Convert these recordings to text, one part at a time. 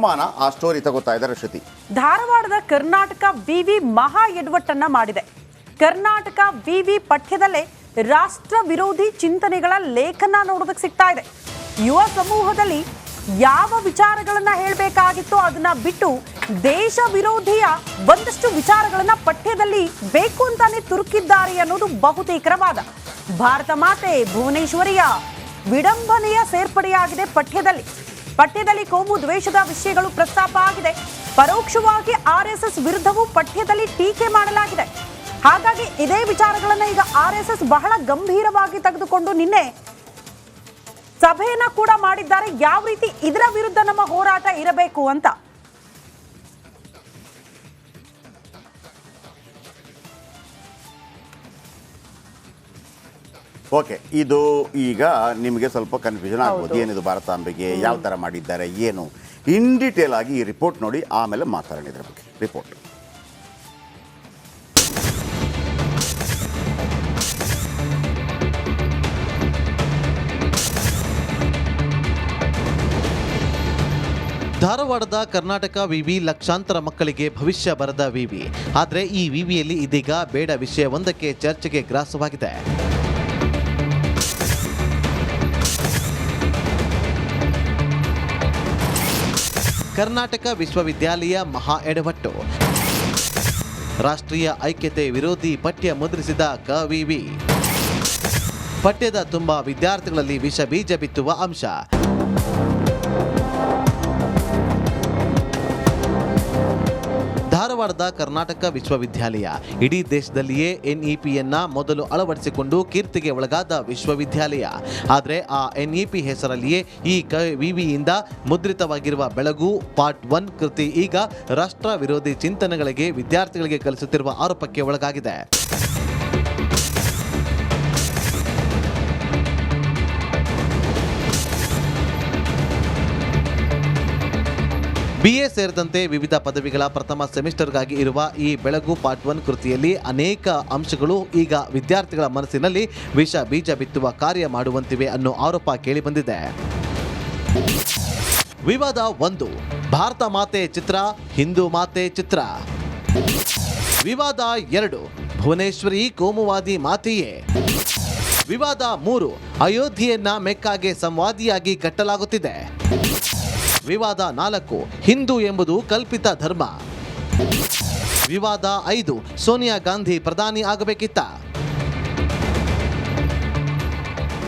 ಅವಮಾನ. ಆ ಸ್ಟೋರಿ ತಗೋತಾ ಇದ್ದಾರೆ ಶ್ರುತಿ. ಧಾರವಾಡದ ಕರ್ನಾಟಕ ವಿವಿ ಮಹಾ ಎಡವಟ್ಟನ್ನ ಮಾಡಿದೆ. ಕರ್ನಾಟಕ ವಿವಿ ಪಠ್ಯದಲ್ಲೇ ರಾಷ್ಟ್ರ ವಿರೋಧಿ ಚಿಂತನೆಗಳ ಲೇಖನ ನೋಡೋದಕ್ಕೆ ಸಿಗ್ತಾ ಇದೆ. ಯುವ ಸಮೂಹದಲ್ಲಿ ಯಾವ ವಿಚಾರಗಳನ್ನ ಹೇಳಬೇಕಾಗಿತ್ತು ಅದನ್ನ ಬಿಟ್ಟು ದೇಶ ವಿರೋಧಿಯ ಒಂದಷ್ಟು ವಿಚಾರಗಳನ್ನ ಪಠ್ಯದಲ್ಲಿ ಬೇಕು ಅಂತಾನೆ ತುರುಕಿದ್ದಾರೆ ಅನ್ನೋದು ಬಹುತೇಕರ ವಾದ. ಭಾರತ ಮಾತೆ ಭುವನೇಶ್ವರಿಯ ವಿಡಂಬನೆಯ ಸೇರ್ಪಡೆಯಾಗಿದೆ ಪಠ್ಯದಲ್ಲಿ ಕೋಮು ದ್ವೇಷದ ವಿಷಯಗಳು ಪ್ರಸ್ತಾಪ ಆಗಿದೆ. ಪರೋಕ್ಷವಾಗಿ RSS ವಿರುದ್ಧವೂ ಪಠ್ಯದಲ್ಲಿ ಟೀಕೆ ಮಾಡಲಾಗಿದೆ. ಹಾಗಾಗಿ ಇದೇ ವಿಚಾರಗಳನ್ನ ಈಗ RSS ಬಹಳ ಗಂಭೀರವಾಗಿ ತೆಗೆದುಕೊಂಡು ನಿನ್ನೆ ಸಭೆಯನ್ನ ಕೂಡ ಮಾಡಿದ್ದಾರೆ. ಯಾವ ರೀತಿ ಇದರ ವಿರುದ್ಧ ನಮ್ಮ ಹೋರಾಟ ಇರಬೇಕು ಅಂತ. ಓಕೆ, ಇದು ಈಗ ನಿಮಗೆ ಸ್ವಲ್ಪ ಕನ್ಫ್ಯೂಷನ್ ಆಗ್ಬೋದು. ಏನಿದು ಭಾರತಾಂಬೆಗೆ ಯಾವ ಥರ ಮಾಡಿದ್ದಾರೆ ಏನು ಇನ್ ಡೀಟೇಲ್ ಆಗಿ ಈ ರಿಪೋರ್ಟ್ ನೋಡಿ, ಆಮೇಲೆ ಮಾತಾಡೋಣ ಇದ್ರ ಬಗ್ಗೆ. ರಿಪೋರ್ಟ್ ಧಾರವಾಡದ ಕರ್ನಾಟಕ ವಿವಿ ಲಕ್ಷಾಂತರ ಮಕ್ಕಳಿಗೆ ಭವಿಷ್ಯ ಬರೆದ ವಿವಿ. ಆದರೆ ಈ ವಿವಿಯಲ್ಲಿ ಇದೀಗ ಬೇಡ ವಿಷಯವೊಂದಕ್ಕೆ ಚರ್ಚೆಗೆ ಗ್ರಾಸವಾಗಿದೆ. ಕರ್ನಾಟಕ ವಿಶ್ವವಿದ್ಯಾಲಯ ಮಹಾ ಎಡವಟ್ಟು. ರಾಷ್ಟ್ರೀಯ ಐಕ್ಯತೆ ವಿರೋಧಿ ಪಠ್ಯ ಮುದ್ರಿಸಿದ ಕವಿವಿ. ಪಠ್ಯದ ತುಂಬ ವಿದ್ಯಾರ್ಥಿಗಳಲ್ಲಿ ವಿಷ ಬೀಜ ಬಿತ್ತುವ ಅಂಶ. ಧಾರವಾಡದ ಕರ್ನಾಟಕ ವಿಶ್ವವಿದ್ಯಾಲಯ ಇಡೀ ದೇಶದಲ್ಲಿಯೇ NEPಯನ್ನ ಮೊದಲು ಅಳವಡಿಸಿಕೊಂಡು ಕೀರ್ತಿಗೆ ಒಳಗಾದ ವಿಶ್ವವಿದ್ಯಾಲಯ. ಆದರೆ ಆ NEP ಹೆಸರಲ್ಲಿಯೇ ಈ ವಿವಿಯಿಂದ ಮುದ್ರಿತವಾಗಿರುವ ಬೆಳಗು ಪಾರ್ಟ್ 1 ಕೃತಿ ಈಗ ರಾಷ್ಟ್ರ ವಿರೋಧಿ ಚಿಂತನೆಗಳಿಗೆ ವಿದ್ಯಾರ್ಥಿಗಳಿಗೆ ಕಲಿಸುತ್ತಿರುವ ಆರೋಪಕ್ಕೆ ಒಳಗಾಗಿದೆ. BA ಸೇರಿದಂತೆ ವಿವಿಧ ಪದವಿಗಳ ಪ್ರಥಮ ಸೆಮಿಸ್ಟರ್ಗಾಗಿ ಇರುವ ಈ ಬೆಳಗು ಪಾರ್ಟ್ 1 ಕೃತಿಯಲ್ಲಿ ಅನೇಕ ಅಂಶಗಳು ಈಗ ವಿದ್ಯಾರ್ಥಿಗಳ ಮನಸ್ಸಿನಲ್ಲಿ ವಿಷ ಬೀಜ ಬಿತ್ತುವ ಕಾರ್ಯ ಮಾಡುವಂತಿವೆ ಅನ್ನೋ ಆರೋಪ ಕೇಳಿಬಂದಿದೆ. ವಿವಾದ 1, ಭಾರತ ಮಾತೆ ಚಿತ್ರ ಹಿಂದೂ ಮಾತೆ ಚಿತ್ರ. ವಿವಾದ 2, ಭುವನೇಶ್ವರಿ ಕೋಮುವಾದಿ ಮಾತೆಯೇ. ವಿವಾದ 3, ಅಯೋಧ್ಯೆಯನ್ನ ಮೆಕ್ಕಾಗೆ ಸಂವಾದಿಯಾಗಿ ಕಟ್ಟಲಾಗುತ್ತಿದೆ. ವಿವಾದ 4, ಹಿಂದೂ ಎಂಬುದು ಕಲ್ಪಿತ ಧರ್ಮ. ವಿವಾದ 5, ಸೋನಿಯಾ ಗಾಂಧಿ ಪ್ರಧಾನಿ ಆಗಬೇಕಿತ್ತ.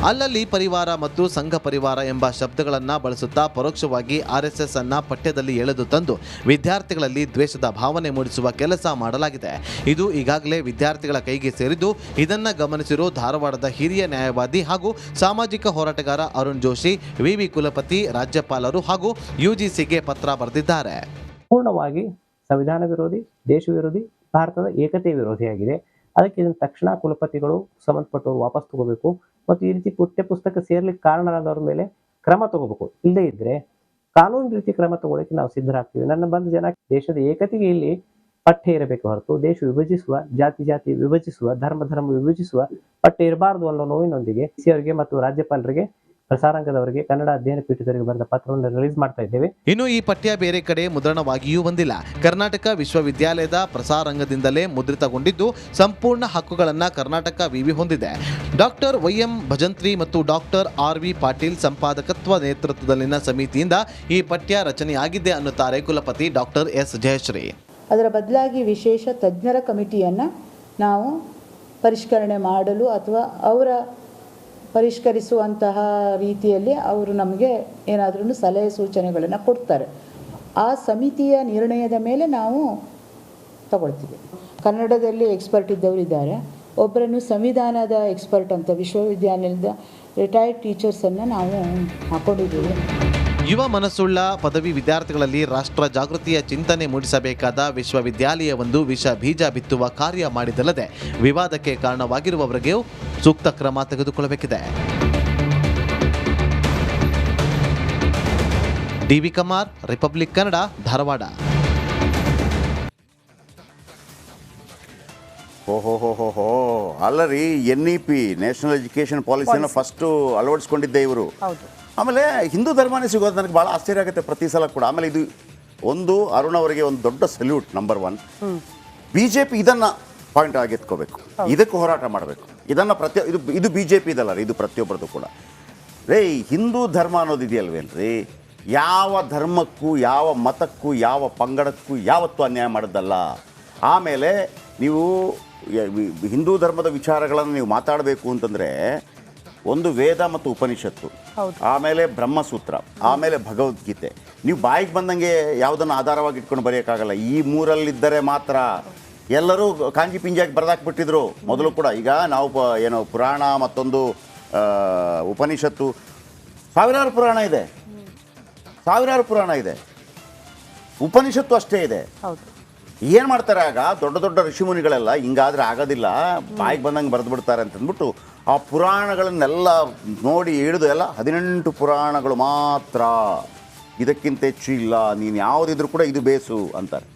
ಅಲ್ಲಲ್ಲಿ ಪರಿವಾರ ಮತ್ತು ಸಂಘ ಪರಿವಾರ ಎಂಬ ಶಬ್ದಗಳನ್ನು ಬಳಸುತ್ತಾ ಪರೋಕ್ಷವಾಗಿ RSS ಅನ್ನ ಪಠ್ಯದಲ್ಲಿ ಎಳೆದು ತಂದು ವಿದ್ಯಾರ್ಥಿಗಳಲ್ಲಿ ದ್ವೇಷದ ಭಾವನೆ ಮೂಡಿಸುವ ಕೆಲಸ ಮಾಡಲಾಗಿದೆ. ಇದು ಈಗಾಗಲೇ ವಿದ್ಯಾರ್ಥಿಗಳ ಕೈಗೆ ಸೇರಿದ್ದು ಇದನ್ನ ಗಮನಿಸಿರೋ ಧಾರವಾಡದ ಹಿರಿಯ ನ್ಯಾಯವಾದಿ ಹಾಗೂ ಸಾಮಾಜಿಕ ಹೋರಾಟಗಾರ ಅರುಣ್ ಜೋಶಿ ವಿವಿ ಕುಲಪತಿ, ರಾಜ್ಯಪಾಲರು ಹಾಗೂ UGCಗೆ ಪತ್ರ ಬರೆದಿದ್ದಾರೆ. ಪೂರ್ಣವಾಗಿ ಸಂವಿಧಾನ ವಿರೋಧಿ, ದೇಶ ವಿರೋಧಿ, ಭಾರತದ ಏಕತೆ ವಿರೋಧಿಯಾಗಿದೆ. ಅದಕ್ಕೆ ಇದನ್ನು ತಕ್ಷಣ ಕುಲಪತಿಗಳು ಸಂಬಂಧಪಟ್ಟವರು ವಾಪಸ್ ತಗೋಬೇಕು ಮತ್ತು ಈ ರೀತಿ ಪುಸ್ತಕ ಸೇರ್ಲಿಕ್ಕೆ ಕಾರಣರಾದವ್ರ ಮೇಲೆ ಕ್ರಮ ತಗೋಬೇಕು. ಇಲ್ಲದೇ ಇದ್ರೆ ಕಾನೂನು ರೀತಿ ಕ್ರಮ ತಗೊಳ್ಳಕ್ಕೆ ನಾವು ಸಿದ್ಧರಾಗ್ತೀವಿ. ನನ್ನ ಬಂದ ಜನ ದೇಶದ ಏಕತೆಗೆ ಇಲ್ಲಿ ಪಠ್ಯ ಇರಬೇಕು ಹೊರತು ದೇಶ ವಿಭಜಿಸುವ, ಜಾತಿ ವಿಭಜಿಸುವ, ಧರ್ಮ ವಿಭಜಿಸುವ ಪಠ್ಯ ಇರಬಾರದು ಅನ್ನೋ ನೋವಿನೊಂದಿಗೆ ಅವರಿಗೆ ಮತ್ತು ರಾಜ್ಯಪಾಲರಿಗೆ, ಪ್ರಸಾರಾಂಗದವರಿಗೆ, ಕನ್ನಡ ಅಧ್ಯಯನ ಪೀಠದವರಿಗೆ ಬರೆದ ಪತ್ರವನ್ನು ರಿಲೀಸ್ ಮಾಡ್ತಾ ಇದ್ದೇವೆ. ಇನ್ನು ಈ ಪಠ್ಯ ಬೇರೆ ಕಡೆ ಮುದ್ರಣವಾಗಿಯೂ ಬಂದಿಲ್ಲ. ಕರ್ನಾಟಕ ವಿಶ್ವವಿದ್ಯಾಲಯದ ಪ್ರಸಾರಾಂಗದಿಂದಲೇ ಮುದ್ರಿತಗೊಂಡಿದ್ದು ಸಂಪೂರ್ಣ ಹಕ್ಕುಗಳನ್ನು ಕರ್ನಾಟಕ ವಿವಿ ಹೊಂದಿದೆ. ಡಾಕ್ಟರ್ YM ಭಜಂತ್ರಿ ಮತ್ತು ಡಾಕ್ಟರ್ RV ಪಾಟೀಲ್ ಸಂಪಾದಕತ್ವ ನೇತೃತ್ವದಲ್ಲಿನ ಸಮಿತಿಯಿಂದ ಈ ಪಠ್ಯ ರಚನೆಯಾಗಿದೆ ಅನ್ನುತ್ತಾರೆ ಕುಲಪತಿ ಡಾಕ್ಟರ್ S ಜಯಶ್ರೀ. ಅದರ ಬದಲಾಗಿ ವಿಶೇಷ ತಜ್ಞರ ಕಮಿಟಿಯನ್ನು ನಾವು ಪರಿಷ್ಕರಣೆ ಮಾಡಲು ಅಥವಾ ಅವರ ಪರಿಷ್ಕರಿಸುವಂತಹ ರೀತಿಯಲ್ಲಿ ಅವರು ನಮಗೆ ಏನಾದರೂ ಸಲಹೆ ಸೂಚನೆಗಳನ್ನು ಕೊಡ್ತಾರೆ. ಆ ಸಮಿತಿಯ ನಿರ್ಣಯದ ಮೇಲೆ ನಾವು ತಗೊಳ್ತೀವಿ. ಕನ್ನಡದಲ್ಲಿ ಎಕ್ಸ್ಪರ್ಟ್ ಇದ್ದವರಿದ್ದಾರೆ, ಒಬ್ಬರನ್ನು ಸಂವಿಧಾನದ ಎಕ್ಸ್ಪರ್ಟ್ ಅಂತ ವಿಶ್ವವಿದ್ಯಾಲಯದ ರಿಟೈರ್ಡ್ ಟೀಚರ್ಸನ್ನು ನಾವು ಹಾಕೊಂಡಿದ್ದೀವಿ. ಯುವ ಮನಸ್ಸುಳ್ಳ ಪದವಿ ವಿದ್ಯಾರ್ಥಿಗಳಲ್ಲಿ ರಾಷ್ಟ್ರ ಜಾಗೃತಿಯ ಚಿಂತನೆ ಮೂಡಿಸಬೇಕಾದ ವಿಶ್ವವಿದ್ಯಾಲಯವೊಂದು ವಿಷ ಬೀಜ ಬಿತ್ತುವ ಕಾರ್ಯ ಮಾಡಿದಲ್ಲದೆ ವಿವಾದಕ್ಕೆ ಕಾರಣವಾಗಿರುವವರಿಗೆ ಸೂಕ್ತ ಕ್ರಮ ತೆಗೆದುಕೊಳ್ಳಬೇಕಿದೆ. DV Kumar, republic Kannada, Dharwad. ಓಹೋ ಅಲ್ಲ ರೀ, NEP ನ್ಯಾಷನಲ್ ಎಜುಕೇಶನ್ ಪಾಲಿಸಿನ ಫಸ್ಟ್ ಅಳವಡಿಸ್ಕೊಂಡಿದ್ದೆ ಇವರು. ಆಮೇಲೆ ಹಿಂದೂ ಧರ್ಮನೇ ಸಿಗೋದು ನನಗೆ ಭಾಳ ಆಶ್ಚರ್ಯ ಆಗುತ್ತೆ ಪ್ರತಿ ಸಲ ಕೂಡ. ಆಮೇಲೆ ಇದು ಒಂದು ಅರುಣ್ ಅವರಿಗೆ ಒಂದು ದೊಡ್ಡ ಸಲ್ಯೂಟ್. ನಂಬರ್ 1, BJP ಇದನ್ನು ಪಾಯಿಂಟ್ ಆಗಿ ಎತ್ಕೋಬೇಕು, ಇದಕ್ಕೆ ಹೋರಾಟ ಮಾಡಬೇಕು. ಇದನ್ನು ಇದು BJP ಇದಲ್ಲ ರೀ, ಇದು ಪ್ರತಿಯೊಬ್ಬರದ್ದು ಕೂಡ. ರೇ ಹಿಂದೂ ಧರ್ಮ ಅನ್ನೋದು ಇದೆಯಲ್ವೇನ್ರಿ, ಯಾವ ಧರ್ಮಕ್ಕೂ ಯಾವ ಮತಕ್ಕೂ ಯಾವ ಪಂಗಡಕ್ಕೂ ಯಾವತ್ತೂ ಅನ್ಯಾಯ ಮಾಡೋದಲ್ಲ. ಆಮೇಲೆ ನೀವು ಹಿಂದೂ ಧರ್ಮದ ವಿಚಾರಗಳನ್ನು ನೀವು ಮಾತಾಡಬೇಕು ಅಂತಂದರೆ ಒಂದು ವೇದ ಮತ್ತು ಉಪನಿಷತ್ತು, ಆಮೇಲೆ ಬ್ರಹ್ಮಸೂತ್ರ, ಆಮೇಲೆ ಭಗವದ್ಗೀತೆ. ನೀವು ಬಾಯಿಗೆ ಬಂದಂಗೆ ಯಾವುದನ್ನು ಆಧಾರವಾಗಿ ಇಟ್ಕೊಂಡು ಬರೆಯೋಕ್ಕಾಗಲ್ಲ. ಈ ಮೂರಲ್ಲಿದ್ದರೆ ಮಾತ್ರ. ಎಲ್ಲರೂ ಕಾಂಜಿ ಪಿಂಜಾಗಿ ಬರೆದಾಕ್ಬಿಟ್ಟಿದ್ರು ಮೊದಲು ಕೂಡ. ಈಗ ನಾವು ಏನೋ ಪುರಾಣ ಮತ್ತೊಂದು ಉಪನಿಷತ್ತು, ಸಾವಿರಾರು ಪುರಾಣ ಇದೆ. ಉಪನಿಷತ್ತು ಅಷ್ಟೇ ಇದೆ. ಏನು ಮಾಡ್ತಾರೆ ಆಗ ದೊಡ್ಡ ದೊಡ್ಡ ಋಷಿಮುನಿಗಳೆಲ್ಲ, ಹಿಂಗಾದ್ರೆ ಆಗೋದಿಲ್ಲ, ಬಾಯಿಗೆ ಬಂದಂಗೆ ಬರೆದು ಬಿಡ್ತಾರೆ ಅಂತಂದ್ಬಿಟ್ಟು ಆ ಪುರಾಣಗಳನ್ನೆಲ್ಲ ನೋಡಿ ಹಿಡಿದು ಎಲ್ಲ 18 ಪುರಾಣಗಳು ಮಾತ್ರ, ಇದಕ್ಕಿಂತ ಹೆಚ್ಚು ಇಲ್ಲ, ನೀನು ಯಾವುದಿದ್ರು ಕೂಡ ಇದು ಬೇಸು ಅಂತಾರೆ.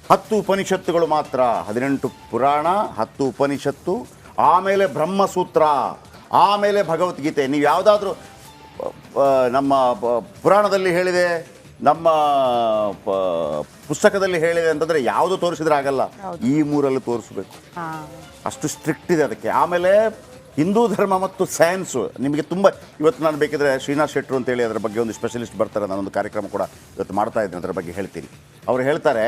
10 ಉಪನಿಷತ್ತುಗಳು ಮಾತ್ರ, 18 ಪುರಾಣ, 10 ಉಪನಿಷತ್ತು, ಆಮೇಲೆ ಬ್ರಹ್ಮಸೂತ್ರ, ಆಮೇಲೆ ಭಗವದ್ಗೀತೆ. ನೀವು ಯಾವುದಾದ್ರೂ ನಮ್ಮ ಪುರಾಣದಲ್ಲಿ ಹೇಳಿದೆ, ನಮ್ಮ ಪುಸ್ತಕದಲ್ಲಿ ಹೇಳಿದೆ ಅಂತಂದರೆ ಯಾವುದು ತೋರಿಸಿದ್ರೆ ಆಗಲ್ಲ, ಈ ಮೂರಲ್ಲಿ ತೋರಿಸ್ಬೇಕು. ಅಷ್ಟು ಸ್ಟ್ರಿಕ್ಟ್ ಇದೆ ಅದಕ್ಕೆ. ಆಮೇಲೆ ಹಿಂದೂ ಧರ್ಮ ಮತ್ತು ಸೈನ್ಸು ನಿಮಗೆ ತುಂಬ, ಇವತ್ತು ನಾನು ಬೇಕಿದ್ರೆ ಶ್ರೀನಾಥ್ ಶೆಟ್ಟರು ಅಂತೇಳಿ ಅದರ ಬಗ್ಗೆ ಒಂದು ಸ್ಪೆಷಲಿಸ್ಟ್ ಬರ್ತಾರೆ, ನಾನೊಂದು ಕಾರ್ಯಕ್ರಮ ಕೂಡ ಇವತ್ತು ಮಾಡ್ತಾ ಇದ್ದೀನಿ, ಅದರ ಬಗ್ಗೆ ಹೇಳ್ತೀನಿ. ಅವ್ರು ಹೇಳ್ತಾರೆ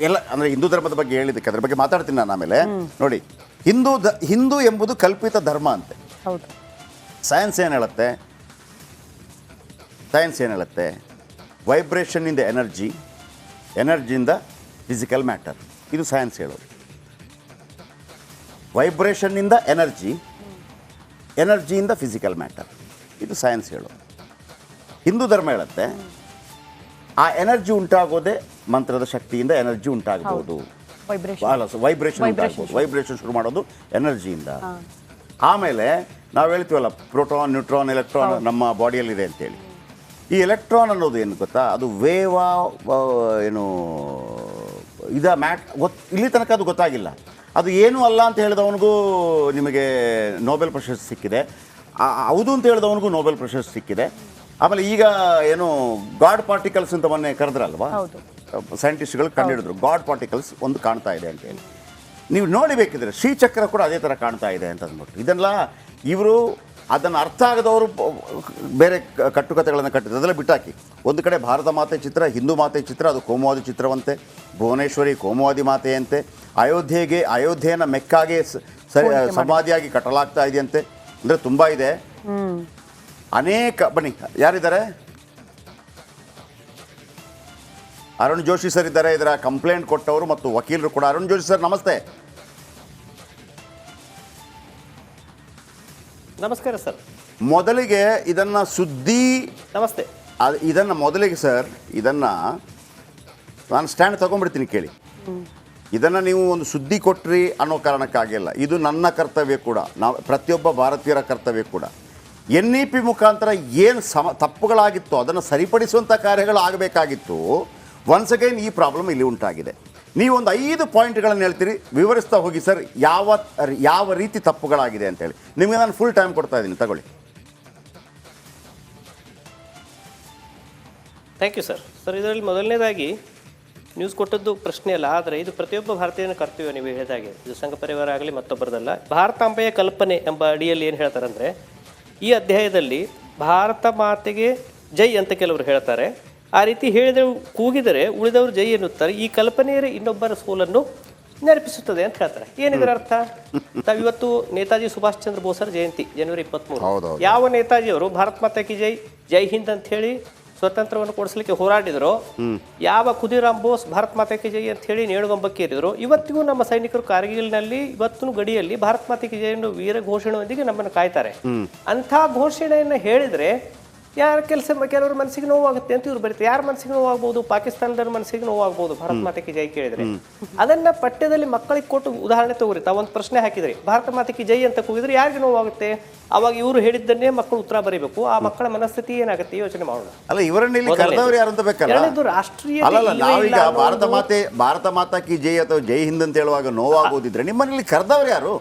ಎಲ್ಲ, ಅಂದರೆ ಹಿಂದೂ ಧರ್ಮದ ಬಗ್ಗೆ ಹೇಳಿದ್ದಕ್ಕೆ ಅದ್ರ ಬಗ್ಗೆ ಮಾತಾಡ್ತೀನಿ ನಾನು ಆಮೇಲೆ. ನೋಡಿ, ಹಿಂದೂ ಎಂಬುದು ಕಲ್ಪಿತ ಧರ್ಮ ಅಂತೆ. ಸೈನ್ಸ್ ಏನು ಹೇಳುತ್ತೆ? ವೈಬ್ರೇಷನ್ನಿಂದ ಎನರ್ಜಿಯಿಂದ ಫಿಸಿಕಲ್ ಮ್ಯಾಟರ್. ಇದು ಸೈನ್ಸ್ ಹೇಳೋದು. ವೈಬ್ರೇಷನ್ನಿಂದ ಎನರ್ಜಿಯಿಂದ ಫಿಸಿಕಲ್ ಮ್ಯಾಟರ್, ಇದು ಸೈನ್ಸ್ ಹೇಳೋದು. ಹಿಂದೂ ಧರ್ಮ ಹೇಳುತ್ತೆ ಆ ಎನರ್ಜಿ ಉಂಟಾಗೋದೇ ಮಂತ್ರದ ಶಕ್ತಿಯಿಂದ ಎನರ್ಜಿ ಉಂಟಾಗ್ಬೋದು. ವೈಬ್ರೇಷನ್ ಶುರು ಮಾಡೋದು ಎನರ್ಜಿಯಿಂದ. ಆಮೇಲೆ ನಾವು ಹೇಳ್ತೀವಲ್ಲ, ಪ್ರೋಟಾನ್, ನ್ಯೂಟ್ರಾನ್, ಎಲೆಕ್ಟ್ರಾನ್ ನಮ್ಮ ಬಾಡಿಯಲ್ಲಿದೆ ಅಂತೇಳಿ. ಈ ಎಲೆಕ್ಟ್ರಾನ್ ಅನ್ನೋದು ಏನು ಗೊತ್ತಾ, ಅದು ಏನು ಇಲ್ಲಿ ತನಕ ಅದು ಗೊತ್ತಾಗಿಲ್ಲ. ಅದು ಏನೂ ಅಲ್ಲ ಅಂತ ಹೇಳಿದವನಿಗೂ ನಿಮಗೆ ನೊಬೆಲ್ ಪ್ರಶಸ್ತಿ ಸಿಕ್ಕಿದೆ, ಹೌದು ಅಂತ ಹೇಳಿದವನಿಗೂ ನೊಬೆಲ್ ಪ್ರಶಸ್ತಿ ಸಿಕ್ಕಿದೆ. ಆಮೇಲೆ ಈಗ ಏನು ಗಾಡ್ ಪಾರ್ಟಿಕಲ್ಸ್ ಅಂತ ಮೊನ್ನೆ ಕರೆದ್ರಲ್ವಾ, ಸೈಂಟಿಸ್ಟ್ಗಳು ಕಂಡುಹಿಡಿದ್ರು ಗಾಡ್ ಪಾರ್ಟಿಕಲ್ಸ್ ಒಂದು ಕಾಣ್ತಾ ಇದೆ ಅಂತೇಳಿ. ನೀವು ನೋಡಿಬೇಕಿದ್ರೆ ಶ್ರೀಚಕ್ರ ಕೂಡ ಅದೇ ಥರ ಕಾಣ್ತಾ ಇದೆ ಅಂತ ಅಂದ್ಬಿಟ್ಟು. ಇದೆಲ್ಲ ಇವರು ಅದನ್ನು ಅರ್ಥ ಆಗದವರು ಬೇರೆ ಕಟ್ಟುಕತೆಗಳನ್ನು ಕಟ್ಟಿದ್ರು, ಅದೆಲ್ಲ ಬಿಟ್ಟಾಕಿ. ಒಂದು ಕಡೆ ಭಾರತ ಮಾತೆ ಚಿತ್ರ, ಹಿಂದೂ ಮಾತೆ ಚಿತ್ರ, ಅದು ಕೋಮುವಾದಿ ಚಿತ್ರವಂತೆ, ಭುವನೇಶ್ವರಿ ಕೋಮುವಾದಿ ಮಾತೆಯಂತೆ, ಅಯೋಧ್ಯೆಯನ್ನು ಮೆಕ್ಕಾಗೆ ಸಮಾಧಿಯಾಗಿ ಕಟ್ಟಲಾಗ್ತಾ ಇದೆಯಂತೆ. ಅಂದರೆ ತುಂಬ ಇದೆ, ಅನೇಕ. ಬನ್ನಿ, ಯಾರಿದ್ದಾರೆ? ಅರುಣ್ ಜೋಶಿ ಸರ್ ಇದ್ದಾರೆ, ಇದರ ಕಂಪ್ಲೇಂಟ್ ಕೊಟ್ಟವರು ಮತ್ತು ವಕೀಲರು ಕೂಡ. ಅರುಣ್ ಜೋಶಿ ಸರ್ ನಮಸ್ತೆ. ನಮಸ್ಕಾರ ಸರ್. ಮೊದಲಿಗೆ ಇದನ್ನು ನಮಸ್ತೆ. ಇದನ್ನು ಮೊದಲಿಗೆ ಸರ್, ಇದನ್ನು ನಾನು ಸ್ಟ್ಯಾಂಡ್ ತೊಗೊಂಡ್ಬಿಡ್ತೀನಿ ಕೇಳಿ. ಇದನ್ನು ನೀವು ಒಂದು ಸುದ್ದಿ ಕೊಟ್ರಿ ಅನ್ನೋ ಕಾರಣಕ್ಕಾಗಿಲ್ಲ, ಇದು ನನ್ನ ಕರ್ತವ್ಯ ಕೂಡ, ನಾವು ಪ್ರತಿಯೊಬ್ಬ ಭಾರತೀಯರ ಕರ್ತವ್ಯ ಕೂಡ. NEP ಮುಖಾಂತರ ಏನು ತಪ್ಪುಗಳಾಗಿತ್ತು ಅದನ್ನು ಸರಿಪಡಿಸುವಂಥ ಕಾರ್ಯಗಳು ಆಗಬೇಕಾಗಿತ್ತು. ಒನ್ಸ್ ಅಗೈನ್ ಈ ಪ್ರಾಬ್ಲಮ್ ಇಲ್ಲಿ ಉಂಟಾಗಿದೆ. ನೀವೊಂದು 5 ಪಾಯಿಂಟ್ಗಳನ್ನು ಹೇಳ್ತೀರಿ, ವಿವರಿಸ್ತಾ ಹೋಗಿ ಸರ್, ಯಾವ ರೀತಿ ತಪ್ಪುಗಳಾಗಿದೆ ಅಂತೇಳಿ. ನಿಮಗೆ ನಾನು ಫುಲ್ ಟೈಮ್ ಕೊಡ್ತಾ ಇದ್ದೀನಿ, ತಗೊಳ್ಳಿ. Thank you sir. ಇದರಲ್ಲಿ ಮೊದಲನೇದಾಗಿ ನ್ಯೂಸ್ ಕೊಟ್ಟದ್ದು ಪ್ರಶ್ನೆ ಅಲ್ಲ, ಆದರೆ ಇದು ಪ್ರತಿಯೊಬ್ಬ ಭಾರತೀಯನ ಕರ್ತವ್ಯ. ನೀವು ಹೇಳಿದಾಗೆ ಇದು ಸಂಘ ಪರಿವಾರ ಆಗಲಿ ಮತ್ತೊಬ್ಬರದಲ್ಲ. ಭಾರತಾಂಬೆಯ ಕಲ್ಪನೆ ಎಂಬ ಅಡಿಯಲ್ಲಿ ಏನು ಹೇಳ್ತಾರಂದರೆ, ಈ ಅಧ್ಯಾಯದಲ್ಲಿ ಭಾರತ ಮಾತೆಗೆ ಜೈ ಅಂತ ಕೆಲವರು ಹೇಳ್ತಾರೆ. ಆ ರೀತಿ ಹೇಳಿದರೆ, ಕೂಗಿದರೆ ಉಳಿದವರು ಜೈ ಎನ್ನುತ್ತಾರೆ. ಈ ಕಲ್ಪನೆಯೇ ಇನ್ನೊಬ್ಬರ ಸೋಲನ್ನು ನೆನಪಿಸುತ್ತದೆ ಅಂತ ಹೇಳ್ತಾರೆ. ಏನಿದರ ಅರ್ಥ? ಇವತ್ತು ನೇತಾಜಿ ಸುಭಾಷ್ ಚಂದ್ರ ಬೋಸರ ಜಯಂತಿ ಜನವರಿ 23. ಯಾವ ನೇತಾಜಿಯವರು ಭಾರತ್ ಮಾತಾ ಕಿ ಜೈ, ಜೈ ಹಿಂದ್ ಅಂತ ಹೇಳಿ ಸ್ವತಂತ್ರವನ್ನು ಕೊಡಿಸ್ಲಿಕ್ಕೆ ಹೋರಾಡಿದ್ರು, ಯಾವ ಖುದಿರಾಮ್ ಬೋಸ್ ಭಾರತ್ ಮಾತಾ ಕಿ ಜೈ ಅಂತ ಹೇಳಿ ನೇಣುಗಂಬಕ್ಕೆ ಏರಿದ್ರು, ಇವತ್ತಿಗೂ ನಮ್ಮ ಸೈನಿಕರು ಕಾರ್ಗಿಲ್ನಲ್ಲಿ ಇವತ್ತು ಗಡಿಯಲ್ಲಿ ಭಾರತ್ ಮಾತಾ ಕಿ ಜೈ ಅನ್ನೋ ವೀರ ಘೋಷಣೆಯೊಂದಿಗೆ ನಮ್ಮನ್ನು ಕಾಯ್ತಾರೆ. ಅಂಥ ಘೋಷಣೆಯನ್ನು ಹೇಳಿದ್ರೆ ಕೆಲವ್ರ ಮನಸ್ಸಿಗೆ ನೋವಾಗುತ್ತೆ ಅಂತ ಇವ್ರು ಬರೀತಾರೆ. ಯಾರ ಮನಸ್ಸಿಗೆ ನೋವಾಗ್ಬೋದು? ಪಾಕಿಸ್ತಾನದವ್ರ ಮನಸ್ಸಿಗೆ ನೋವಾಗ್ಬೋದು ಭಾರತ್ ಮಾತಾ ಕಿ ಜೈ ಕೇಳಿದ್ರೆ. ಅದನ್ನ ಪಠ್ಯದಲ್ಲಿ ಮಕ್ಕಳಿಗೆ ಕೊಟ್ಟು ಉದಾಹರಣೆ ತಗೋರಿ. ತಾವೊಂದು ಪ್ರಶ್ನೆ ಹಾಕಿದ್ರಿ, ಭಾರತ ಮಾತಾ ಕಿ ಜೈ ಅಂತ ಕೂಗಿದ್ರೆ ಯಾರಿಗೆ ನೋವಾಗುತ್ತೆ? ಅವಾಗ ಇವರು ಹೇಳಿದ್ದನ್ನೇ ಮಕ್ಕಳು ಉತ್ತರ ಬರೀಬೇಕು. ಆ ಮಕ್ಕಳ ಮನಸ್ಥಿತಿ ಏನಾಗುತ್ತೆ ಯೋಚನೆ ಮಾಡೋಣ. ಅಲ್ಲ, ಇವರನ್ನ ಇಲ್ಲಿ ಕರೆದವರು ಯಾರು ಅಂತ ಬೇಕಲ್ಲ. ರಾಷ್ಟ್ರೀಯ ನಾವೀಗ ಭಾರತ ಮಾತಾ ಕಿ ಜೈ ಅಥವಾ ಜೈ ಹಿಂದ್ ಅಂತ ಹೇಳುವಾಗ ನೋವಾಗೋದಿದ್ರೆ ನಿಮ್ಮಲ್ಲಿ ಕರೆದವ್ರು ಯಾರು?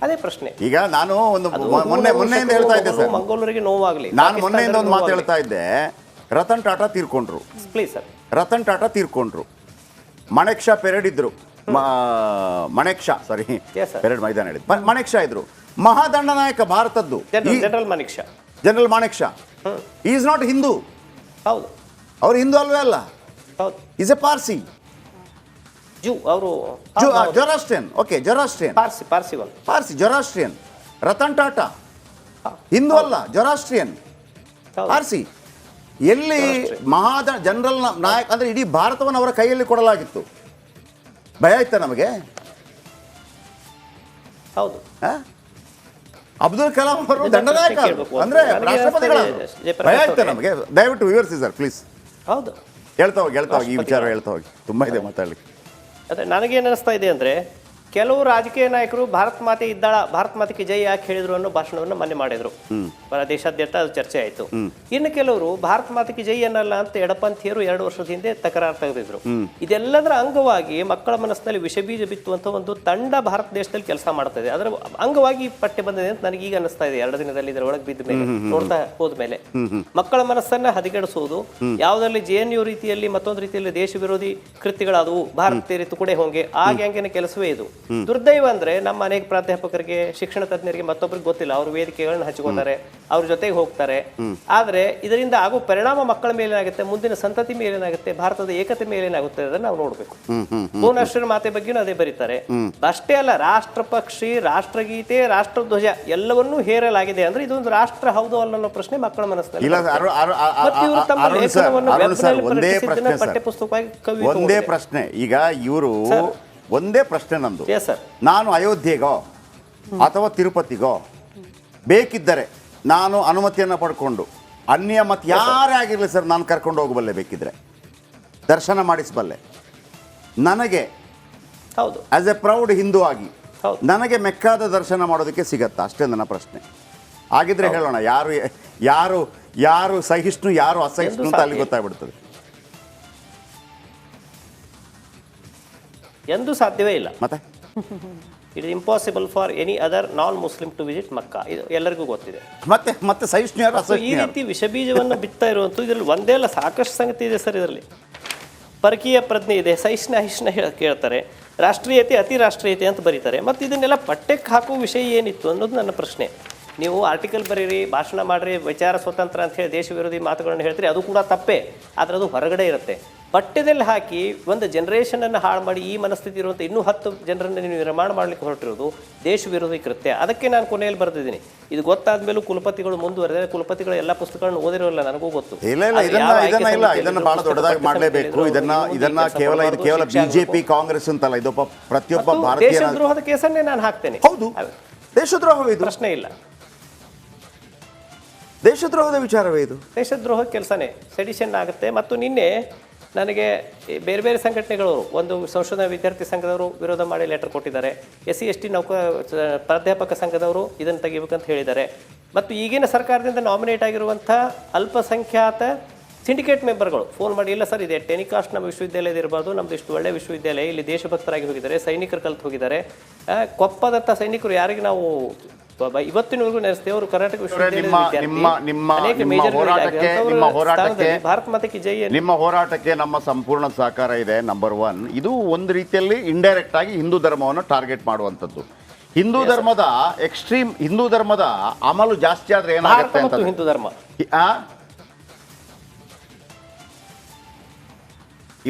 ಅದೇ ಪ್ರಶ್ನೆ. ಈಗ ನಾನು ಒಂದು ಮೊನ್ನೆಯಿಂದ ಹೇಳ್ತಾ ಇದ್ದೆ ಸರ್, ಮಂಗೋಲರಿಗೆ ನೋವಾಗಲಿ. ನಾನು ಮೊನ್ನೆಯಿಂದ ಒಂದು ಮಾತು ಹೇಳ್ತಾ ಇದ್ದೆ. ರತನ್ ಟಾಟಾ ತೀರ್ಕೊಂಡ್ರು. Please sir. ರತನ್ ಟಾಟಾ ತೀರ್ಕೊಂಡ್ರು. ಮಣೆಕ್ ಶಾ ಪೆರೇಡ್ ಇದ್ರು. ಮಣೆಕ್ ಶಾ ಸಾರಿ ಪೆರೇಡ್ ಮೈದಾನ ಹೇಳಿದ್ರು. ಮಣೆಕ್ ಶಾ ಇದ್ರು. ಮಹಾದಂಡನಾಯಕ ಭಾರತದ್ದು general Manekshaw. General Manekshaw is not Hindu. ಹೌದು, ಅವ್ರು ಹಿಂದೂ ಅಲ್ವೇ ಅಲ್ಲ. ಹೌದು, ಈಸ್ ಎ ಪಾರ್ಸಿ. ಜೂ ಅವರು ಜೊರಾಸ್ಟ್ರಿಯನ್. ಓಕೆ, ಜೊರಾಸ್ಟ್ರಿಯನ್. ಪಾರ್ಸಿ ಜೊರಾಸ್ಟ್ರಿಯನ್. ರತನ್ ಟಾಟಾ ಹಿಂದೂ ಅಲ್ಲ, ಜೊರಾಸ್ಟ್ರಿಯನ್, ಪಾರ್ಸಿ. ಎಲ್ಲಿ ಜನರಲ್ ನಾಯಕ ಅಂದ್ರೆ ಇಡೀ ಭಾರತವನ್ನು ಅವರ ಕೈಯಲ್ಲಿ ಕೊಡಲಾಗಿತ್ತು. ಭಯ ಆಯ್ತಾ ನಮಗೆ? ಹೌದು. ಅಬ್ದುಲ್ ಕಲಾಂ ಅವರು ದಂಡನಾಯಕ ಅಂದ್ರೆ ರಾಷ್ಟ್ರಪತಿಗಳ ಭಯ ಆಯ್ತಾ ನಮಗೆ? ದಯವಿಟ್ಟು ವಿವರಿಸಿ ಸರ್ ಪ್ಲೀಸ್. ಹೌದು, ಹೇಳ್ತಾ ಹೋಗಿ ಈ ವಿಚಾರ ಹೇಳ್ತಾ ಹೋಗಿ, ತುಂಬಾ ಇದೆ ಮಾತಾಡ್ಲಿಕ್ಕೆ. ಅದೇ ನನಗೇನು ಅನಿಸ್ತಾ ಇದೆ ಅಂದರೆ, ಕೆಲವು ರಾಜಕೀಯ ನಾಯಕರು ಭಾರತ ಮಾತೆ ಇದ್ದಾಳ, ಭಾರತ ಮಾತೆಗೆ ಜೈ ಯಾಕೆ ಹೇಳಿದ್ರು ಅನ್ನೋ ಭಾಷಣವನ್ನು ಮೊನ್ನೆ ಮಾಡಿದ್ರು. ದೇಶಾದ್ಯಂತ ಅದು ಚರ್ಚೆ ಆಯಿತು. ಇನ್ನು ಕೆಲವರು ಭಾರತ ಮಾತೆಗೆ ಜೈ ಅನ್ನಲ್ಲ ಅಂತ ಎಡಪಂಥೀಯರು 2 ವರ್ಷದ ಹಿಂದೆ ತಕರಾರು ತೆಗೆದಿದ್ರು. ಇದೆಲ್ಲದರ ಅಂಗವಾಗಿ ಮಕ್ಕಳ ಮನಸ್ಸಿನಲ್ಲಿ ವಿಷಬೀಜ ಬಿತ್ತುವಂತ ಒಂದು ತಂಡ ಭಾರತ ದೇಶದಲ್ಲಿ ಕೆಲಸ ಮಾಡ್ತಾ ಇದೆ. ಅದರ ಅಂಗವಾಗಿ ಪಠ್ಯ ಬಂದಿದೆ ಅಂತ ನನಗೆ ಈಗ ಅನಿಸ್ತಾ ಇದೆ. 2 ದಿನದಲ್ಲಿ ಇದರ ಒಳಗೆ ಬಿದ್ದ ಮೇಲೆ ನೋಡ್ತಾ ಹೋದ್ಮೇಲೆ ಮಕ್ಕಳ ಮನಸ್ಸನ್ನ ಹದಗೆಡಿಸುವುದು, ಯಾವುದರಲ್ಲಿ JNU ರೀತಿಯಲ್ಲಿ ಮತ್ತೊಂದು ರೀತಿಯಲ್ಲಿ ದೇಶ ವಿರೋಧಿ ಕೃತ್ಯಗಳಾದವು, ಭಾರತೀಯ ರೀತಿ ಕೂಡ ಹೋಂಗೆ ಆ ಗ್ಯಾಂಗಿನ ಕೆಲಸವೇ ಇದು. ದುರ್ದೈವ ಅಂದ್ರೆ ನಮ್ಮ ಅನೇಕ ಪ್ರಾಧ್ಯಾಪಕರಿಗೆ, ಶಿಕ್ಷಣ ತಜ್ಞರಿಗೆ ಮತ್ತೊಬ್ಬರಿಗೆ ಗೊತ್ತಿಲ್ಲ. ಅವರು ವೇದಿಕೆಗಳನ್ನ ಹಂಚ್ಕೋತಾರೆ, ಅವ್ರ ಜೊತೆಗೆ ಹೋಗ್ತಾರೆ. ಆದ್ರೆ ಇದರಿಂದ ಆಗೋ ಪರಿಣಾಮ ಮಕ್ಕಳ ಮೇಲೆ ಏನಾಗುತ್ತೆ, ಮುಂದಿನ ಸಂತತಿ ಮೇಲೆ ಏನಾಗುತ್ತೆ, ಭಾರತದ ಏಕತೆ ಮೇಲೆ ಏನಾಗುತ್ತೆ ಅದನ್ನ ನಾವು ನೋಡ್ಬೇಕು. ಭುವನೇಶ್ವರಿ ಮಾತೆ ಬಗ್ಗೆನೂ ಅದೇ ಬರೀತಾರೆ. ಅಷ್ಟೇ ಅಲ್ಲ, ರಾಷ್ಟ್ರ ಪಕ್ಷಿ, ರಾಷ್ಟ್ರಗೀತೆ, ರಾಷ್ಟ್ರಧ್ವಜ ಎಲ್ಲವನ್ನೂ ಹೇರಲಾಗಿದೆ ಅಂದ್ರೆ ಇದೊಂದು ರಾಷ್ಟ್ರ ಹೌದು ಅಲ್ಲ ಅನ್ನೋ ಪ್ರಶ್ನೆ ಮಕ್ಕಳ ಮನಸ್ಸಿನಲ್ಲಿ. ಪಠ್ಯಪುಸ್ತಕವಾಗಿ ಒಂದೇ ಪ್ರಶ್ನೆ. ಈಗ ಇವರು ಒಂದೇ ಪ್ರಶ್ನೆ ನಂದು. ನಾನು ಅಯೋಧ್ಯೆಗೋ ಅಥವಾ ತಿರುಪತಿಗೋ ಬೇಕಿದ್ದರೆ ನಾನು ಅನುಮತಿಯನ್ನು ಪಡ್ಕೊಂಡು ಅನ್ಯ ಮತ್ತೆ ಯಾರೇ ಆಗಿರಲಿ ಸರ್, ನಾನು ಕರ್ಕೊಂಡು ಹೋಗಬಲ್ಲೆ, ಬೇಕಿದ್ರೆ ದರ್ಶನ ಮಾಡಿಸಬಲ್ಲೆ. ನನಗೆ ಹೌದು ಆಸ್ ಎ ಪ್ರೌಡ್ ಹಿಂದೂ ಆಗಿ ನನಗೆ ಮೆಕ್ಕಾದ ದರ್ಶನ ಮಾಡೋದಕ್ಕೆ ಸಿಗತ್ತಾ? ಅಷ್ಟೇ ನನ್ನ ಪ್ರಶ್ನೆ. ಆಗಿದ್ರೆ ಹೇಳೋಣ, ಯಾರು ಯಾರು ಯಾರು ಸಹಿಷ್ಣು ಯಾರು ಅಸಹಿಷ್ಣು ಅಂತ ಅಲ್ಲಿ ಗೊತ್ತಾಗ್ಬಿಡ್ತದೆ. ಎಂದು ಸಾಧ್ಯವೇ ಇಲ್ಲ. ಮತ್ತೆ it is impossible for any other non Muslim to visit Mecca. ಇದು ಎಲ್ಲರಿಗೂ ಗೊತ್ತಿದೆ. ಮತ್ತೆ ಸಹಿಷ್ಣು ಯಾರು ಅಸಹಿಷ್ಣು? ಈ ರೀತಿ ವಿಷಬೀಜವನ್ನು ಬಿತ್ತಾ ಇರುವಂಥದ್ದು ಇದರಲ್ಲಿ ಒಂದೇ ಅಲ್ಲ, ಸಾಕಷ್ಟು ಸಂಗತಿ ಇದೆ ಸರ್. ಇದರಲ್ಲಿ ಪರಕೀಯ ಪ್ರಜ್ಞೆ ಇದೆ, ಸಹಿಷ್ಣು ಅಹಿಷ್ಣು ಕೇಳ್ತಾರೆ, ರಾಷ್ಟ್ರೀಯತೆ ಅತಿ ರಾಷ್ಟ್ರೀಯತೆ ಅಂತ ಬರೀತಾರೆ. ಮತ್ತು ಇದನ್ನೆಲ್ಲ ಪಠ್ಯಕ್ಕೆ ಹಾಕುವ ವಿಷಯ ಏನಿತ್ತು ಅನ್ನೋದು ನನ್ನ ಪ್ರಶ್ನೆ. ನೀವು ಆರ್ಟಿಕಲ್ ಬರೀರಿ, ಭಾಷಣ ಮಾಡಿರಿ, ವಿಚಾರ ಸ್ವತಂತ್ರ ಅಂತ ಹೇಳಿ ದೇಶ ವಿರೋಧಿ ಮಾತುಗಳನ್ನು ಹೇಳ್ತೀರಿ, ಅದು ಕೂಡ ತಪ್ಪೇ. ಆದರೆ ಅದು ಹೊರಗಡೆ ಇರುತ್ತೆ. ಪಠ್ಯದಲ್ಲಿ ಹಾಕಿ ಒಂದು ಜನರೇಷನನ್ನು ಹಾಳು ಮಾಡಿ ಈ ಮನಸ್ಥಿತಿ ಇರುವಂಥ ಇನ್ನೂ 10 ಜನರನ್ನು ನೀವು ನಿರ್ಮಾಣ ಮಾಡಲಿಕ್ಕೆ ಹೊರಟಿರೋದು ದೇಶ ವಿರೋಧಿ ಕೃತ್ಯ. ಅದಕ್ಕೆ ನಾನು ಕೊನೆಯಲ್ಲಿ ಬರೆದಿದ್ದೀನಿ. ಇದು ಗೊತ್ತಾದ ಮೇಲೂ ಕುಲಪತಿಗಳು ಮುಂದುವರೆದರೆ, ಕುಲಪತಿಗಳು ಎಲ್ಲ ಪುಸ್ತಕಗಳನ್ನು ಓದಿರೋಲ್ಲ, ನನಗೂ ಗೊತ್ತು. ಇದನ್ನ ಬಹಳ ದೊಡ್ಡದಾಗಿ ಮಾಡಲೇಬೇಕು. ಇದನ್ನ ಕೇವಲ ಬಿಜೆಪಿ ಕಾಂಗ್ರೆಸ್ ಅಂತಲ್ಲ, ಇದು ಪ್ರತಿಯೊಬ್ಬ ಭಾರತೀಯ ದೇಶದ್ರೋಹದ ಕೇಸನ್ನೇ ನಾನು ಹಾಕ್ತೇನೆ. ಹೌದು, ದೇಶದ್ರೋಹವೇ ಇದು, ಪ್ರಶ್ನೆ ಇಲ್ಲ. ದೇಶದ್ರೋಹದ ವಿಚಾರವೇ ಇದು, ದೇಶದ್ರೋಹ ಕೆಲಸನೇ. ಸೆಡಿಷನ್ ಆಗುತ್ತೆ. ಮತ್ತು ನಿನ್ನೆ ನನಗೆ ಬೇರೆ ಬೇರೆ ಸಂಘಟನೆಗಳು, ಒಂದು ಸಂಶೋಧನಾ ವಿದ್ಯಾರ್ಥಿ ಸಂಘದವರು ವಿರೋಧ ಮಾಡಿ ಲೆಟರ್ ಕೊಟ್ಟಿದ್ದಾರೆ. SC/ST ಪ್ರಾಧ್ಯಾಪಕ ಸಂಘದವರು ಇದನ್ನು ತೆಗಿಬೇಕಂತ ಹೇಳಿದ್ದಾರೆ. ಮತ್ತು ಈಗಿನ ಸರ್ಕಾರದಿಂದ ನಾಮಿನೇಟ್ ಆಗಿರುವಂಥ ಅಲ್ಪಸಂಖ್ಯಾತ ಸಿಂಡಿಕೇಟ್ ಮೆಂಬರ್ಗಳು ಫೋನ್ ಮಾಡಿ, ಇಲ್ಲ ಸರ್, ಇದೆ ಟೆನಿಕಾಸ್ಟ್ ನಮ್ಮ ವಿಶ್ವವಿದ್ಯಾಲಯದ ಇರಬಾರ್ದು, ನಮ್ದು ಇಷ್ಟು ಒಳ್ಳೆ ವಿಶ್ವವಿದ್ಯಾಲಯ, ಇಲ್ಲಿ ದೇಶಭಕ್ತರಾಗಿ ಹೋಗಿದ್ದಾರೆ, ಸೈನಿಕರು ಕಲ್ತು ಹೋಗಿದ್ದಾರೆ. ಕೊಪ್ಪದಂಥ ಸೈನಿಕರು ಯಾರಿಗೆ ನಾವು ಇವತ್ತಿನವರೆಗೂ ನೆನೆಸ್ತೇವೆ, ಅವರು ಕರ್ನಾಟಕ ಭಾರತ ಮಾತೆ ಕಿ ಜೈ. ನಿಮ್ಮ ಹೋರಾಟಕ್ಕೆ ನಮ್ಮ ಸಂಪೂರ್ಣ ಸಹಕಾರ ಇದೆ. ನಂಬರ್ 1, ಇದು ಒಂದು ರೀತಿಯಲ್ಲಿ ಇಂಡೈರೆಕ್ಟ್ ಆಗಿ ಹಿಂದೂ ಧರ್ಮವನ್ನು ಟಾರ್ಗೆಟ್ ಮಾಡುವಂಥದ್ದು. ಹಿಂದೂ ಧರ್ಮದ ಹಿಂದೂ ಧರ್ಮದ ಅಮಲು ಜಾಸ್ತಿ ಆದ್ರೆ ಏನಾಗುತ್ತೆ ಅಂತ. ಹಿಂದೂ ಧರ್ಮ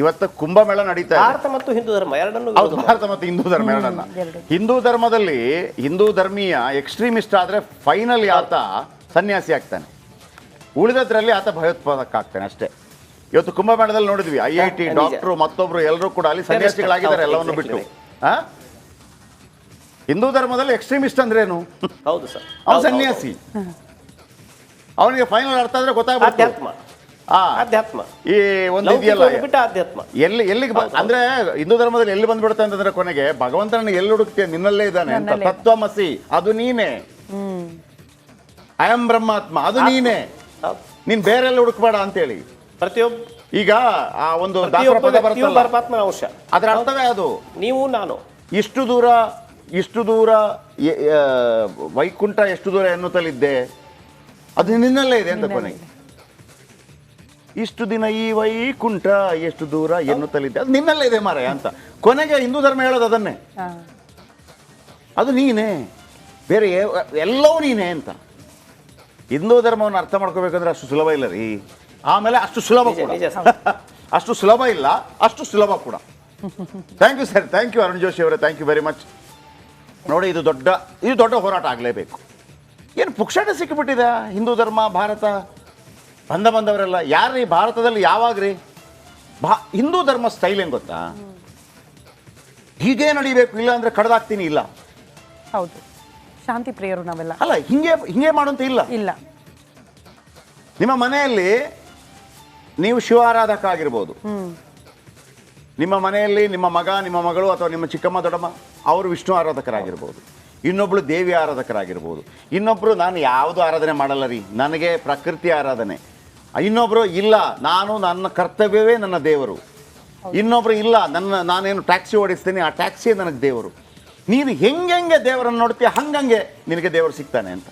ಇವತ್ತು ಕುಂಭಮೇಳ ನಡೀತಾ ಇದೆ. ಭಾರತ ಮತ್ತು ಹಿಂದೂ ಧರ್ಮ ಎರಡನ್ನು, ಭಾರತ ಮತ್ತು ಹಿಂದೂ ಧರ್ಮ ಎರಡನ್ನ. ಹಿಂದೂ ಧರ್ಮದಲ್ಲಿ ಹಿಂದೂ ಧರ್ಮೀಯ ಎಕ್ಸ್ಟ್ರೀಮಿಸ್ಟ್ ಆದ್ರೆ ಫೈನಲ್ ಆತ ಸನ್ಯಾಸಿ ಆಗ್ತಾನೆ, ಉಳಿದದ್ರಲ್ಲಿ ಆತ ಭಯೋತ್ಪಾದಕ ಆಗ್ತಾನೆ ಅಷ್ಟೇ. ಇವತ್ತು ಕುಂಭಮೇಳದಲ್ಲಿ ನೋಡಿದ್ವಿ, IIT ಡಾಕ್ಟರ್ ಮತ್ತೊಬ್ರು ಎಲ್ಲರೂ ಕೂಡ ಅಲ್ಲಿ ಸನ್ಯಾಸಿಗಳಾಗಿದ್ದಾರೆ, ಎಲ್ಲವನ್ನು ಬಿಟ್ಟು. ಹಿಂದೂ ಧರ್ಮದಲ್ಲಿ ಎಕ್ಸ್ಟ್ರೀಮಿಸ್ಟ್ ಅಂದ್ರೇನು? ಹೌದು ಸರ್, ಅವನು ಸನ್ಯಾಸಿ. ಅವನಿಗೆ ಫೈನಲ್ ಅರ್ಥ ಆದ್ರೆ ಗೊತ್ತಾಗ್ಬಿಡುತ್ತೆ. ಅಧ್ಯಾತ್ಮ ಈ ಒಂದು ಇದೆಯಲ್ಲ, ಅಧ್ಯಾತ್ಮ ಎಲ್ಲಿಗೆ ಅಂದ್ರೆ ಹಿಂದೂ ಧರ್ಮದಲ್ಲಿ ಎಲ್ಲಿ ಬಂದ್ಬಿಡುತ್ತೆ ಅಂತಂದ್ರೆ ಕೊನೆಗೆ ಭಗವಂತನ ಎಲ್ಲಿ ಹುಡುಕ್ತೀಯ, ನಿನ್ನಲ್ಲೇ ಇದ್ದಾನೆ ಅಂತ. ತತ್ವಮಸಿ ಅದು ನೀನೇ, ಅಯಂ ಬ್ರಹ್ಮಾತ್ಮ ಅದು ನೀನೇ, ನೀನ್ ಬೇರೆ ಎಲ್ಲ ಹುಡುಕ್ಬೇಡ ಅಂತೇಳಿ ಪ್ರತಿಯೊಬ್ಬ. ಈಗ ಆ ಒಂದು ದಾಸರ ಪದ ಬರ್ತಲ್ಲ, ಪರಮಾತ್ಮನ ಅಂಶ, ಅದರ ಅರ್ಥವೇ ಅದು. ನೀವು ನಾನು ಇಷ್ಟು ದೂರ ಇಷ್ಟು ದೂರ ವೈಕುಂಠ ಎಷ್ಟು ದೂರ ಎನ್ನುತ್ತಲಿದ್ದೆ ಅದು ನಿನ್ನಲ್ಲೇ ಇದೆ ಅಂತ ಕೊನೆಗೆ. ಇಷ್ಟು ದಿನ ಈ ವೈಕುಂಠ ಎಷ್ಟು ದೂರ ಎನ್ನುತ್ತಲಿದ್ದೆ ಅದು ನಿನ್ನಲ್ಲೇ ಇದೆ ಮಾರಾಯ ಅಂತ ಕೊನೆಗೆ ಹಿಂದೂ ಧರ್ಮ ಹೇಳೋದು ಅದನ್ನೇ. ಅದು ನೀನೇ, ಬೇರೆ ಎಲ್ಲವೂ ನೀನೇ ಅಂತ. ಹಿಂದೂ ಧರ್ಮವನ್ನು ಅರ್ಥ ಮಾಡ್ಕೋಬೇಕಂದ್ರೆ ಅಷ್ಟು ಸುಲಭ ಇಲ್ಲ ರೀ. ಆಮೇಲೆ ಅಷ್ಟು ಸುಲಭ ಕೂಡ ಅಷ್ಟು ಸುಲಭ ಇಲ್ಲ, ಅಷ್ಟು ಸುಲಭ ಕೂಡ. Thank you sir, thank you Arun Joshi ಅವರೇ, ಥ್ಯಾಂಕ್ ಯು ವೆರಿ ಮಚ್. ನೋಡಿ, ಇದು ದೊಡ್ಡ ಹೋರಾಟ ಆಗಲೇಬೇಕು. ಏನು ಪುಕ್ಷಾಟ ಸಿಕ್ಕಿಬಿಟ್ಟಿದೆ ಹಿಂದೂ ಧರ್ಮ ಭಾರತ ಬಂದವರೆಲ್ಲ ಯಾರ್ರೀ ಭಾರತದಲ್ಲಿ ಯಾವಾಗ ರೀ ಹಿಂದೂ ಧರ್ಮ ಸ್ಟೈಲ್ ಏನು ಗೊತ್ತಾ? ಹೀಗೆ ನಡಿಬೇಕು, ಇಲ್ಲ ಅಂದರೆ ಕಡ್ದಾಕ್ತೀನಿ, ಇಲ್ಲ. ಹೌದು, ಶಾಂತಿ ಪ್ರಿಯರು ನಾವೆಲ್ಲ. ಅಲ್ಲ, ಹಿಂಗೆ ಮಾಡುವಂತ ಇಲ್ಲ. ನಿಮ್ಮ ಮನೆಯಲ್ಲಿ ನೀವು ಶಿವ ಆರಾಧಕ ಆಗಿರ್ಬೋದು, ನಿಮ್ಮ ಮನೆಯಲ್ಲಿ ನಿಮ್ಮ ಮಗ, ನಿಮ್ಮ ಮಗಳು ಅಥವಾ ನಿಮ್ಮ ಚಿಕ್ಕಮ್ಮ ದೊಡ್ಡಮ್ಮ ಅವರು ವಿಷ್ಣು ಆರಾಧಕರಾಗಿರ್ಬೋದು, ಇನ್ನೊಬ್ಳು ದೇವಿ ಆರಾಧಕರಾಗಿರ್ಬೋದು, ಇನ್ನೊಬ್ರು ನಾನು ಯಾವುದು ಆರಾಧನೆ ಮಾಡಲ್ಲ ರೀ, ನನಗೆ ಪ್ರಕೃತಿ ಆರಾಧನೆ, ಇನ್ನೊಬ್ರು ಇಲ್ಲ ನನ್ನ ಕರ್ತವ್ಯವೇ ನನ್ನ ದೇವರು, ಇನ್ನೊಬ್ರು ಇಲ್ಲ ನಾನೇನು ಟ್ಯಾಕ್ಸಿ ಓಡಿಸ್ತೀನಿ, ಆ ಟ್ಯಾಕ್ಸಿಯೇ ನನಗೆ ದೇವರು. ನೀನು ಹೆಂಗೆ ದೇವರನ್ನು ನೋಡ್ತೀಯ ಹಂಗಂಗೆ ನಿನಗೆ ದೇವರು ಸಿಗ್ತಾನೆ ಅಂತ.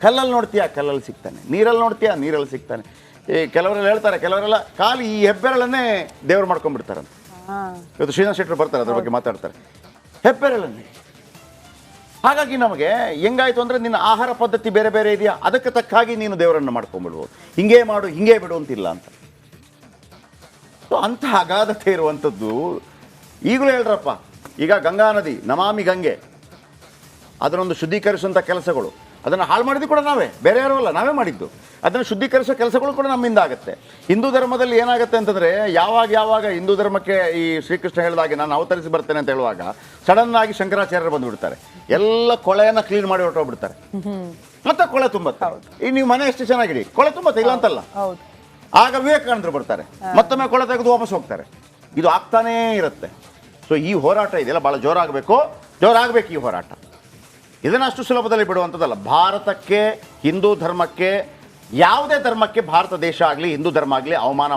ಕಲ್ಲಲ್ಲಿ ನೋಡ್ತೀಯ, ಕಲ್ಲಲ್ಲಿ ಸಿಗ್ತಾನೆ. ನೀರಲ್ಲಿ ನೋಡ್ತೀಯ, ನೀರಲ್ಲಿ ಸಿಗ್ತಾನೆ. ಈ ಕೆಲವರೆಲ್ಲ ಹೇಳ್ತಾರೆ, ಕೆಲವರೆಲ್ಲ ಖಾಲಿ ಈ ಹೆಬ್ಬೆರಳನ್ನೇ ದೇವ್ರು ಮಾಡ್ಕೊಂಡ್ಬಿಡ್ತಾರಂತ. ಇವತ್ತು ಶ್ರೀನಾಥ್ ಶೆಟ್ಟರು ಬರ್ತಾರೆ, ಅದ್ರ ಬಗ್ಗೆ ಮಾತಾಡ್ತಾರೆ, ಹೆಬ್ಬೆರಳನ್ನೇ. ಹಾಗಾಗಿ ನಮಗೆ ಹೆಂಗಾಯ್ತು ಅಂದರೆ ನಿನ್ನ ಆಹಾರ ಪದ್ಧತಿ ಬೇರೆ ಬೇರೆ ಇದೆಯಾ, ಅದಕ್ಕೆ ತಕ್ಕ ಹಾಗೆ ನೀನು ದೇವರನ್ನು ಮಾಡ್ಕೊಂಡ್ಬಿಡ್ಬೋದು. ಹಿಂಗೆ ಮಾಡು, ಹಿಂಗೆ ಬಿಡು ಅಂತಿಲ್ಲ ಅಂತ. ಸೊ ಅಂಥ ಅಗಾಧತೆ ಇರುವಂಥದ್ದು ಈಗಲೂ ಹೇಳ್ರಪ್ಪ. ಈಗ ಗಂಗಾ ನದಿ, ನಮಾಮಿ ಗಂಗೆ, ಅದನ್ನೊಂದು ಶುದ್ಧೀಕರಿಸುವಂಥ ಕೆಲಸಗಳು, ಅದನ್ನು ಹಾಳು ಮಾಡಿದ್ದು ಕೂಡ ನಾವೇ, ಬೇರೆ ಯಾರೂ ಅಲ್ಲ, ನಾವೇ ಮಾಡಿದ್ದು. ಅದನ್ನು ಶುದ್ಧೀಕರಿಸೋ ಕೆಲಸಗಳು ಕೂಡ ನಮ್ಮಿಂದ ಆಗುತ್ತೆ. ಹಿಂದೂ ಧರ್ಮದಲ್ಲಿ ಏನಾಗುತ್ತೆ ಅಂತಂದರೆ, ಯಾವಾಗ ಹಿಂದೂ ಧರ್ಮಕ್ಕೆ ಈ ಶ್ರೀಕೃಷ್ಣ ಹೇಳಿದಾಗೆ ನಾನು ಅವತರಿಸಿ ಬರ್ತೇನೆ ಅಂತ ಹೇಳುವಾಗ ಸಡನ್ ಆಗಿ ಶಂಕರಾಚಾರ್ಯರು ಬಂದುಬಿಡ್ತಾರೆ, ಎಲ್ಲ ಕೊಳೆಯನ್ನು ಕ್ಲೀನ್ ಮಾಡಿ ಹೊರಟೋಗ್ಬಿಡ್ತಾರೆ, ಮತ್ತೆ ಕೊಳೆ ತುಂಬತ್ತೆ. ಈ ನೀವು ಮನೆ ಎಷ್ಟು ಚೆನ್ನಾಗಿಡಿ, ಕೊಳೆ ತುಂಬತ್ತೆ, ಇಲ್ಲ ಅಂತಲ್ಲ. ಆಗ ವಿವೇಕಾನಂದರು ಬರ್ತಾರೆ, ಮತ್ತೊಮ್ಮೆ ಕೊಳೆ ತೆಗೆದು ವಾಪಸ್ ಹೋಗ್ತಾರೆ. ಇದು ಆಗ್ತಾನೇ ಇರುತ್ತೆ. ಸೊ ಈ ಹೋರಾಟ ಇದೆಯಲ್ಲ ಭಾಳ ಜೋರಾಗಬೇಕು ಈ ಹೋರಾಟ. ಇದನ್ನು ಅಷ್ಟು ಸುಲಭದಲ್ಲಿ ಬಿಡುವಂಥದ್ದಲ್ಲ. ಭಾರತಕ್ಕೆ, ಹಿಂದೂ ಧರ್ಮಕ್ಕೆ, ಯಾವುದೇ ಧರ್ಮಕ್ಕೆ ಭಾರತ ದೇಶ ಆಗಲಿ ಹಿಂದೂ ಧರ್ಮ ಆಗಲಿ ಅವಮಾನ